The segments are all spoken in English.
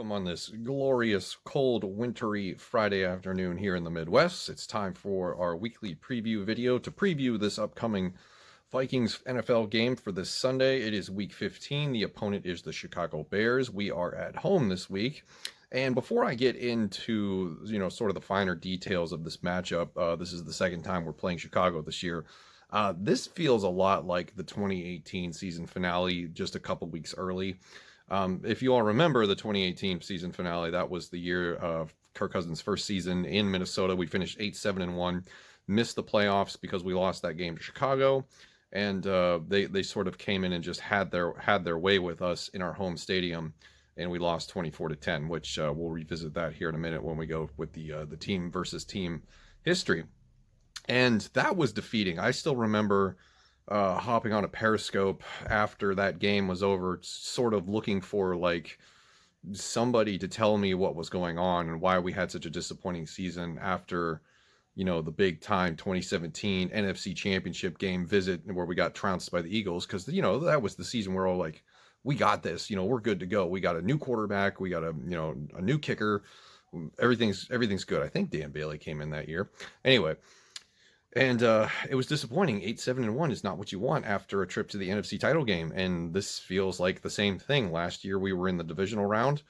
welcome on this glorious, cold, wintry Friday afternoon here in the Midwest. It's time for our weekly preview video to preview this upcoming Vikings NFL game for this Sunday. It is week 15. The opponent is the Chicago Bears. We are at home this week. And before I get into, sort of the finer details of this matchup, this is the second time we're playing Chicago this year. This feels a lot like the 2018 season finale just a couple weeks early. If you all remember the 2018 season finale, that was the year of Kirk Cousins' first season in Minnesota. We finished 8-7-1, missed the playoffs because we lost that game to Chicago, and they sort of came in and just had their way with us in our home stadium, and we lost 24-10, which we'll revisit that here in a minute when we go with the team versus team history. And that was defeating. I still remember hopping on a Periscope after that game was over, sort of looking for like somebody to tell me what was going on and why we had such a disappointing season after, the big time 2017 NFC Championship game visit where we got trounced by the Eagles. Because, that was the season where all like, we got this, we're good to go. We got a new quarterback. We got a new kicker. Everything's good. I think Dan Bailey came in that year. Anyway. And it was disappointing. 8-7-1 is not what you want after a trip to the NFC title game. And this feels like the same thing. Last year we were in the divisional round.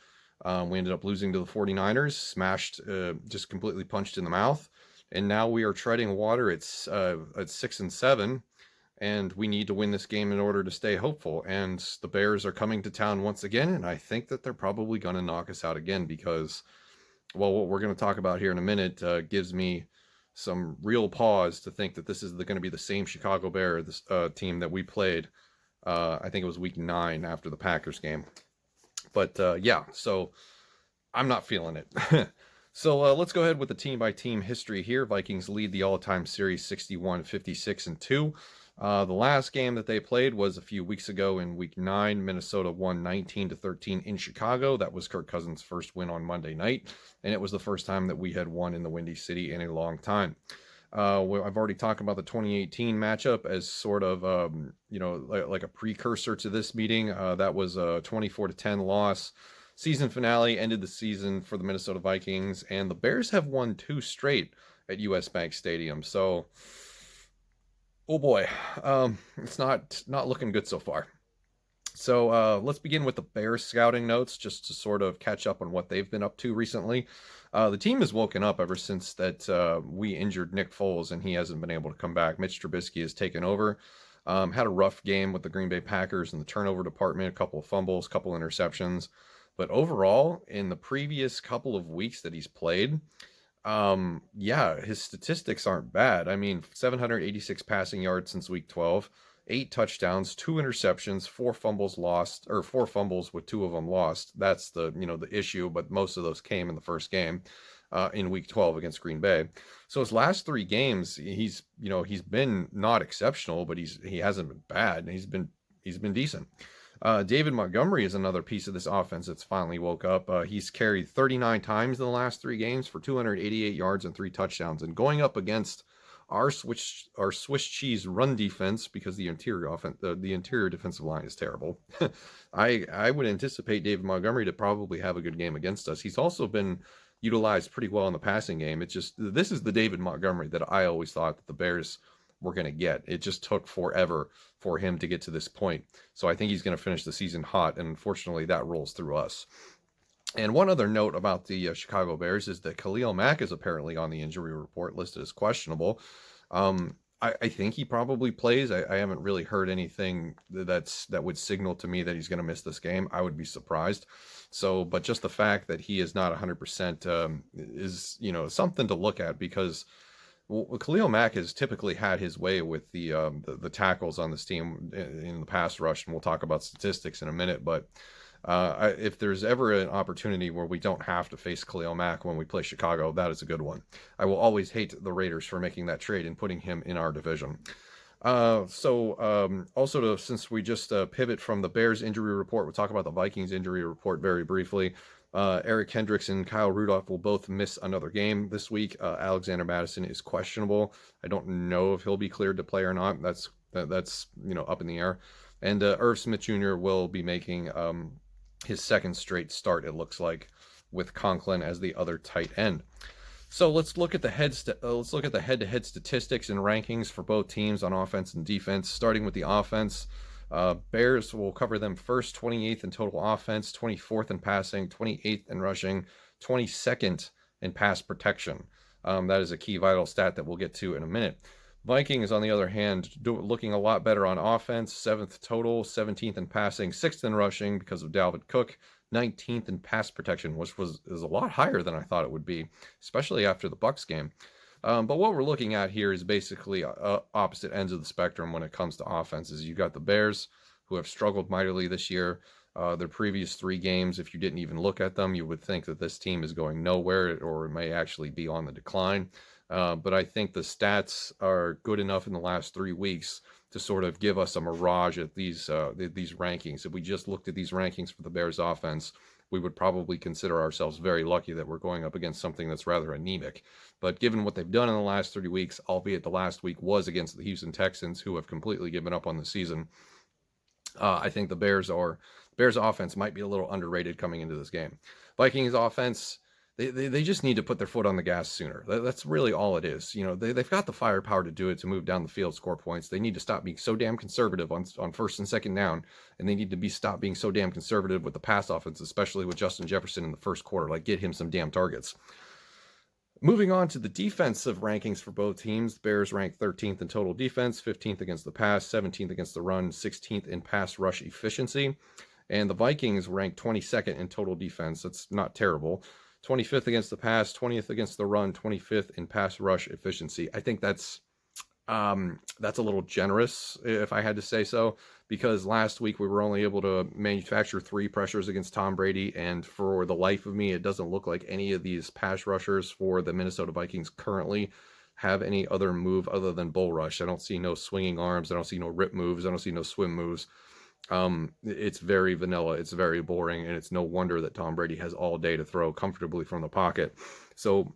We ended up losing to the 49ers, smashed, just completely punched in the mouth. And now we are treading water at 6-7. And we need to win this game in order to stay hopeful. And the Bears are coming to town once again. And I think that they're probably going to knock us out again because, well, what we're going to talk about here in a minute gives me some real pause to think that this is going to be the same Chicago Bears team that we played. I think it was week 9 after the Packers game. But so I'm not feeling it. So let's go ahead with the team-by-team history here. Vikings lead the all-time series 61-56-2. The last game that they played was a few weeks ago in week 9. Minnesota won 19-13 in Chicago. That was Kirk Cousins' first win on Monday night, and it was the first time that we had won in the Windy City in a long time. I've already talked about the 2018 matchup as sort of, like a precursor to this meeting. That was a 24-10 loss. Season finale ended the season for the Minnesota Vikings, and the Bears have won 2 straight at US Bank Stadium. So, oh boy, it's not looking good so far. So let's begin with the Bears scouting notes, just to sort of catch up on what they've been up to recently. The team has woken up ever since that we injured Nick Foles, and he hasn't been able to come back. Mitch Trubisky has taken over. Had a rough game with the Green Bay Packers in the turnover department, a couple of fumbles, couple interceptions. But overall, in the previous couple of weeks that he's played, his statistics aren't bad. I mean, 786 passing yards since week 12, 8 touchdowns, 2 interceptions, 4 fumbles lost, or 4 fumbles with 2 of them lost. That's the issue, but most of those came in the first game in week 12 against Green Bay. So his last 3 games, he's been not exceptional, but he hasn't been bad. He's been decent. David Montgomery is another piece of this offense that's finally woke up. He's carried 39 times in the last 3 games for 288 yards and 3 touchdowns. And going up against our Swiss cheese run defense, because the interior defensive line is terrible, I would anticipate David Montgomery to probably have a good game against us. He's also been utilized pretty well in the passing game. It's just, this is the David Montgomery that I always thought that the Bears were going to get. It just took forever for him to get to this point. So I think he's going to finish the season hot, and unfortunately that rolls through us. And one other note about the Chicago Bears is that Khalil Mack is apparently on the injury report, listed as questionable. I think he probably plays. I haven't really heard anything that would signal to me that he's going to miss this game. I would be surprised. So, but just the fact that he is not 100% is, something to look at, because Khalil Mack has typically had his way with the tackles on this team in the pass rush, and we'll talk about statistics in a minute. But if there's ever an opportunity where we don't have to face Khalil Mack when we play Chicago, that is a good one. I will always hate the Raiders for making that trade and putting him in our division. Since we just pivot from the Bears injury report, we'll talk about the Vikings injury report very briefly. Eric Kendricks and Kyle Rudolph will both miss another game this week. Alexander Mattison is questionable. I don't know if he'll be cleared to play or not. That's up in the air. And Irv Smith Jr. will be making his second straight start, it looks like, with Conklin as the other tight end. So let's look at the head-to-head statistics and rankings for both teams on offense and defense. Starting with the offense, Bears will cover them first, 28th in total offense, 24th in passing, 28th in rushing, 22nd in pass protection. That is a key vital stat that we'll get to in a minute. Vikings, on the other hand, looking a lot better on offense, 7th total, 17th in passing, 6th in rushing because of Dalvin Cook, 19th in pass protection, which is a lot higher than I thought it would be, especially after the Bucs game. But what we're looking at here is basically opposite ends of the spectrum when it comes to offenses. You got the Bears, who have struggled mightily this year. Their previous 3 games, if you didn't even look at them, you would think that this team is going nowhere, or it may actually be on the decline. But I think the stats are good enough in the last 3 weeks to sort of give us a mirage at these rankings. If we just looked at these rankings for the Bears offense, we would probably consider ourselves very lucky that we're going up against something that's rather anemic. But given what they've done in the last 3 weeks, albeit the last week was against the Houston Texans, who have completely given up on the season, I think the Bears offense might be a little underrated coming into this game. Vikings offense, they just need to put their foot on the gas sooner. That's really all it is. They've got the firepower to do it, to move down the field, score points. They need to stop being so damn conservative on first and second down, and they need to stop being so damn conservative with the pass offense, especially with Justin Jefferson in the first quarter. Like, get him some damn targets. Moving on to the defensive rankings for both teams, the Bears rank 13th in total defense, 15th against the pass, 17th against the run, 16th in pass rush efficiency. And the Vikings rank 22nd in total defense. That's not terrible. 25th against the pass, 20th against the run, 25th in pass rush efficiency. I think that's a little generous, if I had to say so, because last week we were only able to manufacture 3 pressures against Tom Brady, and for the life of me, it doesn't look like any of these pass rushers for the Minnesota Vikings currently have any other move other than bull rush. I don't see no swinging arms. I don't see no rip moves. I don't see no swim moves. It's very vanilla, it's very boring, and it's no wonder that Tom Brady has all day to throw comfortably from the pocket. So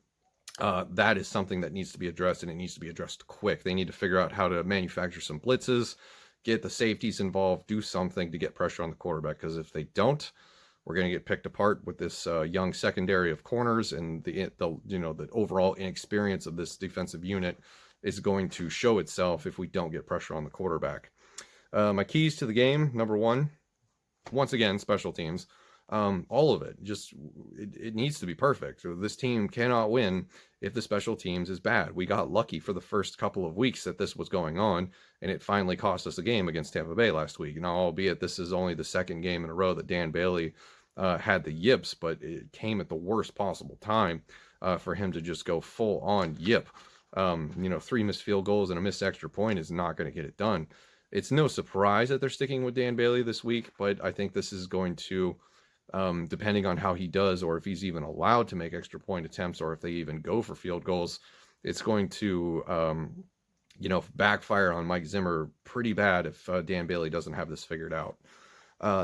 that is something that needs to be addressed, and it needs to be addressed quick. They need to figure out how to manufacture some blitzes, get the safeties involved, do something to get pressure on the quarterback, because if they don't, we're going to get picked apart with this young secondary of corners, and the overall inexperience of this defensive unit is going to show itself if we don't get pressure on the quarterback. My keys to the game, number 1, once again, special teams. All of it. It needs to be perfect. This team cannot win if the special teams is bad. We got lucky for the first couple of weeks that this was going on, and it finally cost us a game against Tampa Bay last week. Now, albeit this is only the second game in a row that Dan Bailey had the yips, but it came at the worst possible time for him to just go full on yip. 3 missed field goals and a missed extra point is not going to get it done. It's no surprise that they're sticking with Dan Bailey this week, but I think this is going to, depending on how he does, or if he's even allowed to make extra point attempts, or if they even go for field goals, it's going to, backfire on Mike Zimmer pretty bad if Dan Bailey doesn't have this figured out.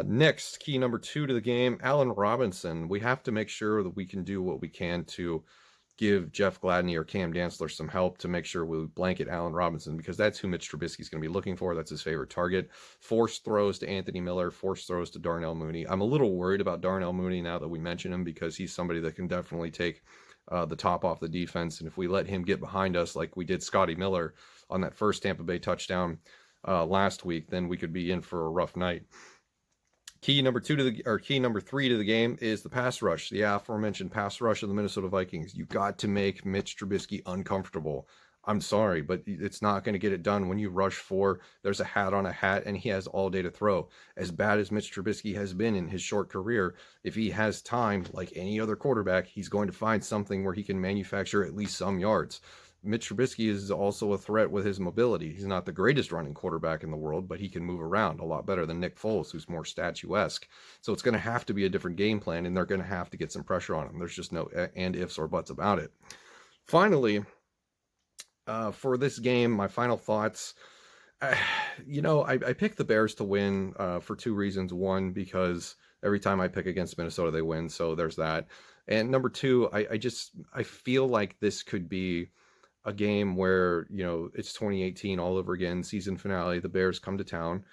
Next, key number 2 to the game, Allen Robinson. We have to make sure that we can do what we can to give Jeff Gladney or Cam Dantzler some help to make sure we blanket Allen Robinson, because that's who Mitch Trubisky is going to be looking for. That's his favorite target. Forced throws to Anthony Miller, forced throws to Darnell Mooney. I'm a little worried about Darnell Mooney now that we mention him, because he's somebody that can definitely take the top off the defense. And if we let him get behind us like we did Scotty Miller on that first Tampa Bay touchdown last week, then we could be in for a rough night. Key number 3 to the game is the pass rush. The aforementioned pass rush of the Minnesota Vikings. You got to make Mitch Trubisky uncomfortable. I'm sorry, but it's not going to get it done when you rush 4. There's a hat on a hat, and he has all day to throw. As bad as Mitch Trubisky has been in his short career, if he has time, like any other quarterback, he's going to find something where he can manufacture at least some yards. Mitch Trubisky is also a threat with his mobility. He's not the greatest running quarterback in the world, but he can move around a lot better than Nick Foles, who's more statuesque. So it's going to have to be a different game plan, and they're going to have to get some pressure on him. There's just no and ifs or buts about it. Finally, for this game, my final thoughts. I picked the Bears to win for 2 reasons. 1, because every time I pick against Minnesota, they win. So there's that. And number 2, I feel like this could be a game where, it's 2018 all over again, season finale, the Bears come to town,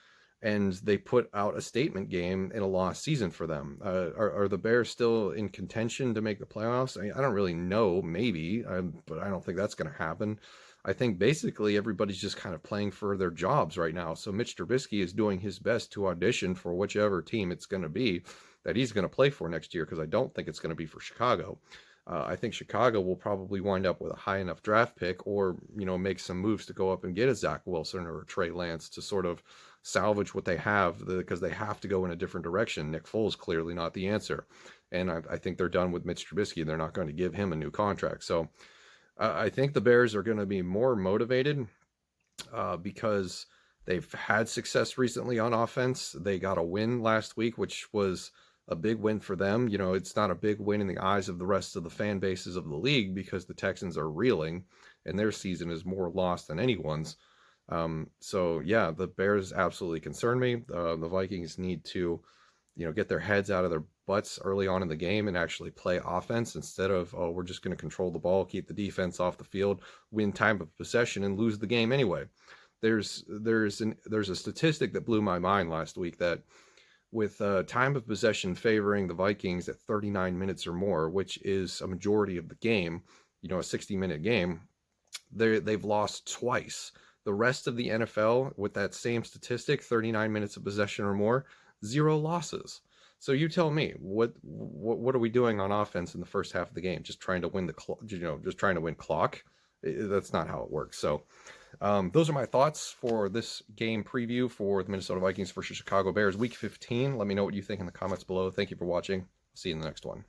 and they put out a statement game in a lost season for them. Are the Bears still in contention to make the playoffs? I don't really know, maybe, but I don't think that's going to happen. I think basically everybody's just kind of playing for their jobs right now. So Mitch Trubisky is doing his best to audition for whichever team it's going to be that he's going to play for next year, because I don't think it's going to be for Chicago. I think Chicago will probably wind up with a high enough draft pick, or make some moves to go up and get a Zach Wilson or a Trey Lance to sort of salvage what they have, because they have to go in a different direction. Nick Foles clearly not the answer, and I think they're done with Mitch Trubisky. They're not going to give him a new contract. So I think the Bears are going to be more motivated because they've had success recently on offense. They got a win last week, which was a big win for them. It's not a big win in the eyes of the rest of the fan bases of the league, because the Texans are reeling and their season is more lost than anyone's. So yeah, the Bears absolutely concern me. The Vikings need to, get their heads out of their butts early on in the game and actually play offense, instead of, oh, we're just going to control the ball, keep the defense off the field, win time of possession, and lose the game anyway. There's a statistic that blew my mind last week, that with time of possession favoring the Vikings at 39 minutes or more, which is a majority of the game, a 60-minute game, they've lost twice. The rest of the NFL, with that same statistic, 39 minutes of possession or more, 0 losses. So you tell me, what are we doing on offense in the first half of the game? Just trying to win just trying to win clock? That's not how it works. So those are my thoughts for this game preview for the Minnesota Vikings versus Chicago Bears, Week 15. Let me know what you think in the comments below. Thank you for watching. See you in the next one.